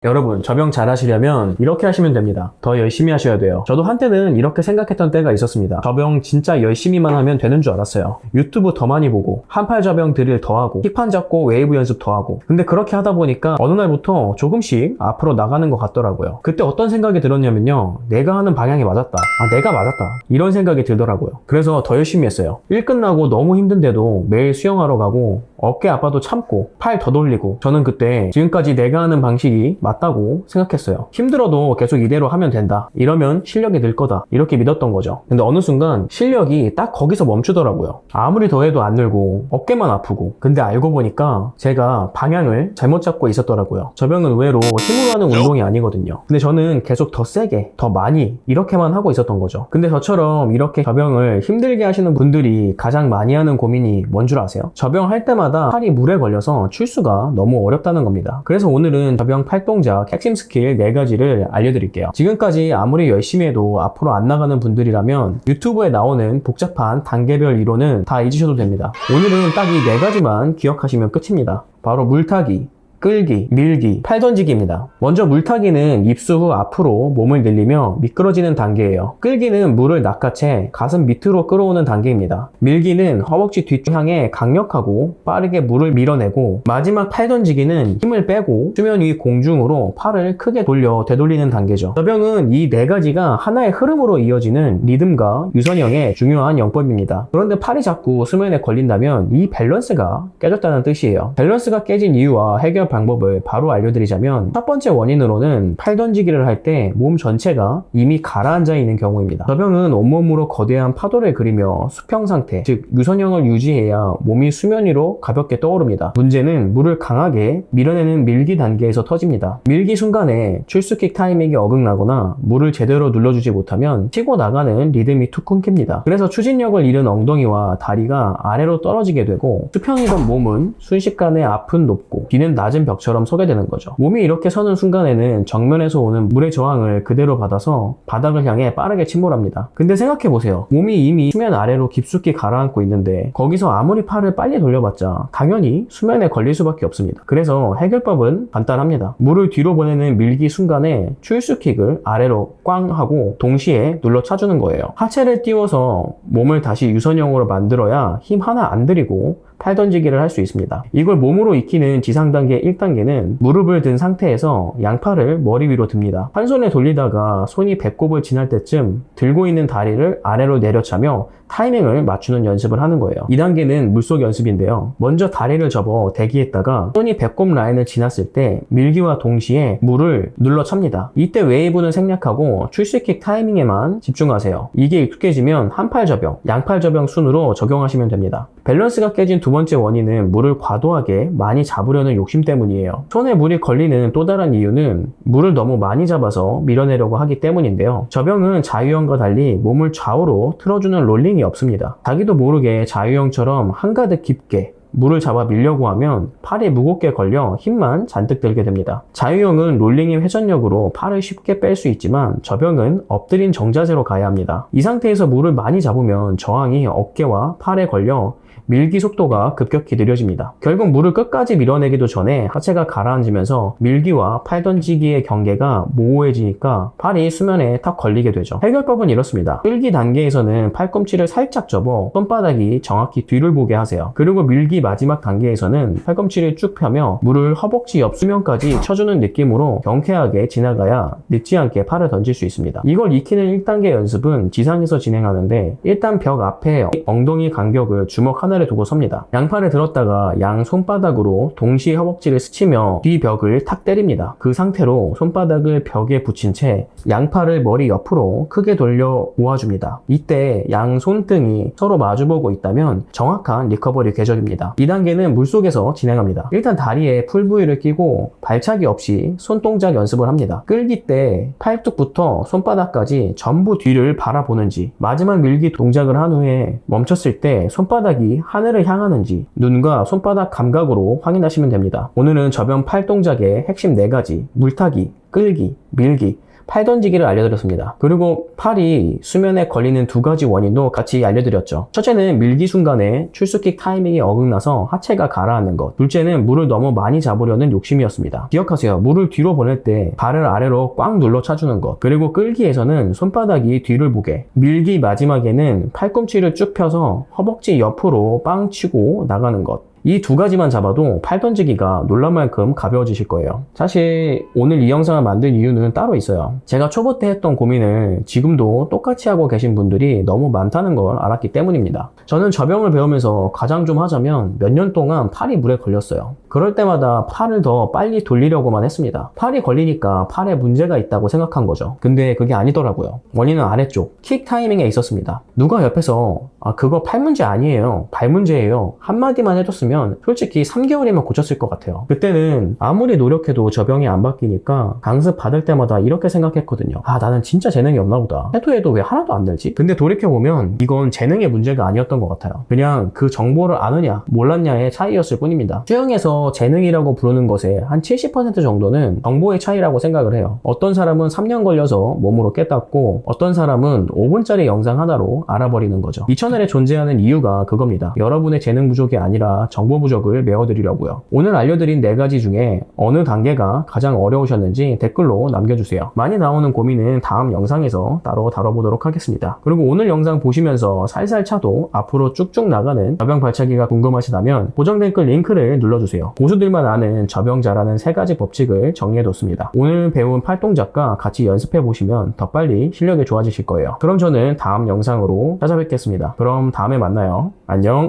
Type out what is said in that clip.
여러분, 접영 잘 하시려면 이렇게 하시면 됩니다. 더 열심히 하셔야 돼요. 저도 한때는 이렇게 생각했던 때가 있었습니다. 접영 진짜 열심히만 하면 되는 줄 알았어요. 유튜브 더 많이 보고, 한팔 접영 드릴 더 하고, 킥판 잡고 웨이브 연습 더 하고. 근데 그렇게 하다 보니까 어느 날부터 조금씩 앞으로 나가는 것 같더라고요. 그때 어떤 생각이 들었냐면요. 내가 하는 방향이 맞았다. 내가 맞았다. 이런 생각이 들더라고요. 그래서 더 열심히 했어요. 일 끝나고 너무 힘든데도 매일 수영하러 가고, 어깨 아파도 참고, 팔 더 돌리고. 저는 그때 지금까지 내가 하는 방식이 맞다고 생각했어요. 힘들어도 계속 이대로 하면 된다. 이러면 실력이 늘 거다. 이렇게 믿었던 거죠. 근데 어느 순간 실력이 딱 거기서 멈추더라고요. 아무리 더 해도 안 늘고 어깨만 아프고. 근데 알고 보니까 제가 방향을 잘못 잡고 있었더라고요. 접영은 의외로 힘으로 하는 운동이 아니거든요. 근데 저는 계속 더 세게, 더 많이 이렇게만 하고 있었던 거죠. 근데 저처럼 이렇게 접영을 힘들게 하시는 분들이 가장 많이 하는 고민이 뭔 줄 아세요? 접영할 때마다 팔이 물에 걸려서 출수가 너무 어렵다는 겁니다. 그래서 오늘은 접영 팔동작 핵심 스킬 4가지를 알려드릴게요. 지금까지 아무리 열심히 해도 앞으로 안 나가는 분들이라면 유튜브에 나오는 복잡한 단계별 이론은 다 잊으셔도 됩니다. 오늘은 딱 이 4가지만 기억하시면 끝입니다. 바로 물타기, 끌기, 밀기, 팔 던지기입니다. 먼저 물타기는 입수 후 앞으로 몸을 늘리며 미끄러지는 단계예요. 끌기는 물을 낚아채 가슴 밑으로 끌어오는 단계입니다. 밀기는 허벅지 뒤쪽 향해 강력하고 빠르게 물을 밀어내고, 마지막 팔 던지기는 힘을 빼고 수면 위 공중으로 팔을 크게 돌려 되돌리는 단계죠. 접영은 이 4가지가 하나의 흐름으로 이어지는 리듬과 유선형의 중요한 영법입니다. 그런데 팔이 자꾸 수면에 걸린다면 이 밸런스가 깨졌다는 뜻이에요. 밸런스가 깨진 이유와 해결 방법을 바로 알려드리자면, 첫 번째 원인으로는 팔 던지기를 할 때 몸 전체가 이미 가라앉아 있는 경우입니다. 접영은 온몸으로 거대한 파도를 그리며 수평 상태, 즉 유선형을 유지해야 몸이 수면 위로 가볍게 떠오릅니다. 문제는 물을 강하게 밀어내는 밀기 단계에서 터집니다. 밀기 순간에 출수킥 타이밍이 어긋나거나 물을 제대로 눌러주지 못하면 치고 나가는 리듬이 툭 끊깁니다. 그래서 추진력을 잃은 엉덩이와 다리가 아래로 떨어지게 되고, 수평이던 몸은 순식간에 앞은 높고 뒤는 낮은 벽처럼 서게 되는 거죠. 몸이 이렇게 서는 순간에는 정면에서 오는 물의 저항을 그대로 받아서 바닥을 향해 빠르게 침몰합니다. 근데 생각해보세요. 몸이 이미 수면 아래로 깊숙이 가라앉고 있는데 거기서 아무리 팔을 빨리 돌려봤자 당연히 수면에 걸릴 수밖에 없습니다. 그래서 해결법은 간단합니다. 물을 뒤로 보내는 밀기 순간에 출수킥을 아래로 꽝 하고 동시에 눌러 차주는 거예요. 하체를 띄워서 몸을 다시 유선형으로 만들어야 힘 하나 안 들이고 팔 던지기를 할 수 있습니다. 이걸 몸으로 익히는 지상단계 1단계는 무릎을 든 상태에서 양팔을 머리 위로 듭니다. 한 손에 돌리다가 손이 배꼽을 지날 때쯤 들고 있는 다리를 아래로 내려차며 타이밍을 맞추는 연습을 하는 거예요. 2단계는 물속 연습인데요. 먼저 다리를 접어 대기했다가 손이 배꼽 라인을 지났을 때 밀기와 동시에 물을 눌러 찹니다. 이때 웨이브는 생략하고 출시킥 타이밍에만 집중하세요. 이게 익숙해지면 한팔 접영, 양팔 접영 순으로 적용하시면 됩니다. 밸런스가 깨진 두 번째 원인은 물을 과도하게 많이 잡으려는 욕심 때문이에요. 손에 물이 걸리는 또 다른 이유는 물을 너무 많이 잡아서 밀어내려고 하기 때문인데요. 접영은 자유형과 달리 몸을 좌우로 틀어주는 롤링이 없습니다. 자기도 모르게 자유형처럼 한가득 깊게 물을 잡아 밀려고 하면 팔이 무겁게 걸려 힘만 잔뜩 들게 됩니다. 자유형은 롤링의 회전력으로 팔을 쉽게 뺄 수 있지만 접영은 엎드린 정자세로 가야 합니다. 이 상태에서 물을 많이 잡으면 저항이 어깨와 팔에 걸려 밀기 속도가 급격히 느려집니다. 결국 물을 끝까지 밀어내기도 전에 하체가 가라앉으면서 밀기와 팔 던지기의 경계가 모호해지니까 팔이 수면에 탁 걸리게 되죠. 해결법은 이렇습니다. 끌기 단계에서는 팔꿈치를 살짝 접어 손바닥이 정확히 뒤를 보게 하세요. 그리고 밀기 마지막 단계에서는 팔꿈치를 쭉 펴며 물을 허벅지 옆 수면까지 쳐주는 느낌으로 경쾌하게 지나가야 늦지 않게 팔을 던질 수 있습니다. 이걸 익히는 1단계 연습은 지상에서 진행하는데, 일단 벽 앞에 엉덩이 간격을 주먹 하나를 두고 섭니다. 양팔을 들었다가 양 손바닥으로 동시에 허벅지를 스치며 뒤 벽을 탁 때립니다. 그 상태로 손바닥을 벽에 붙인 채 양팔을 머리 옆으로 크게 돌려 모아줍니다. 이때 양 손등이 서로 마주보고 있다면 정확한 리커버리 궤적입니다. 2단계는 물속에서 진행합니다. 일단 다리에 풀부위를 끼고 발차기 없이 손동작 연습을 합니다. 끌기 때 팔뚝부터 손바닥까지 전부 뒤를 바라보는지, 마지막 밀기 동작을 한 후에 멈췄을 때 손바닥이 하늘을 향하는지 눈과 손바닥 감각으로 확인하시면 됩니다. 오늘은 접영 팔 동작의 핵심 4가지, 물타기, 끌기, 밀기, 팔 던지기를 알려드렸습니다. 그리고 팔이 수면에 걸리는 두 가지 원인도 같이 알려드렸죠. 첫째는 밀기 순간에 출수킥 타이밍이 어긋나서 하체가 가라앉는 것. 둘째는 물을 너무 많이 잡으려는 욕심이었습니다. 기억하세요. 물을 뒤로 보낼 때 발을 아래로 꽉 눌러 차주는 것. 그리고 끌기에서는 손바닥이 뒤를 보게. 밀기 마지막에는 팔꿈치를 쭉 펴서 허벅지 옆으로 빵 치고 나가는 것. 이 두 가지만 잡아도 팔 던지기가 놀랄 만큼 가벼워지실 거예요. 사실 오늘 이 영상을 만든 이유는 따로 있어요. 제가 초보 때 했던 고민을 지금도 똑같이 하고 계신 분들이 너무 많다는 걸 알았기 때문입니다. 저는 저병을 배우면서 가장 좀 하자면 몇 년 동안 팔이 물에 걸렸어요. 그럴 때마다 팔을 더 빨리 돌리려고만 했습니다. 팔이 걸리니까 팔에 문제가 있다고 생각한 거죠. 근데 그게 아니더라고요. 원인은 아래쪽 킥 타이밍에 있었습니다. 누가 옆에서 그거 팔 문제 아니에요, 발 문제예요 한마디만 해줬으면 솔직히 3개월이면 고쳤을 것 같아요. 그때는 아무리 노력해도 저 병이 안 바뀌니까 강습 받을 때마다 이렇게 생각했거든요. 나는 진짜 재능이 없나 보다. 해도 왜 하나도 안 늘지? 근데 돌이켜보면 이건 재능의 문제가 아니었던 것 같아요. 그냥 그 정보를 아느냐 몰랐냐의 차이였을 뿐입니다. 수영에서 재능이라고 부르는 것의 한 70% 정도는 정보의 차이라고 생각을 해요. 어떤 사람은 3년 걸려서 몸으로 깨닫고 어떤 사람은 5분짜리 영상 하나로 알아버리는 거죠. 이 채널에 존재하는 이유가 그겁니다. 여러분의 재능 부족이 아니라 정보 부족을 메워드리려고요. 오늘 알려드린 4가지 중에 어느 단계가 가장 어려우셨는지 댓글로 남겨주세요. 많이 나오는 고민은 다음 영상에서 따로 다뤄보도록 하겠습니다. 그리고 오늘 영상 보시면서 살살 차도 앞으로 쭉쭉 나가는 저병 발차기가 궁금하시다면 고정 댓글 링크를 눌러주세요. 고수들만 아는 저병 잘하는 3가지 법칙을 정리해뒀습니다. 오늘 배운 팔동작과 같이 연습해보시면 더 빨리 실력이 좋아지실 거예요. 그럼 저는 다음 영상으로 찾아뵙겠습니다. 그럼 다음에 만나요. 안녕.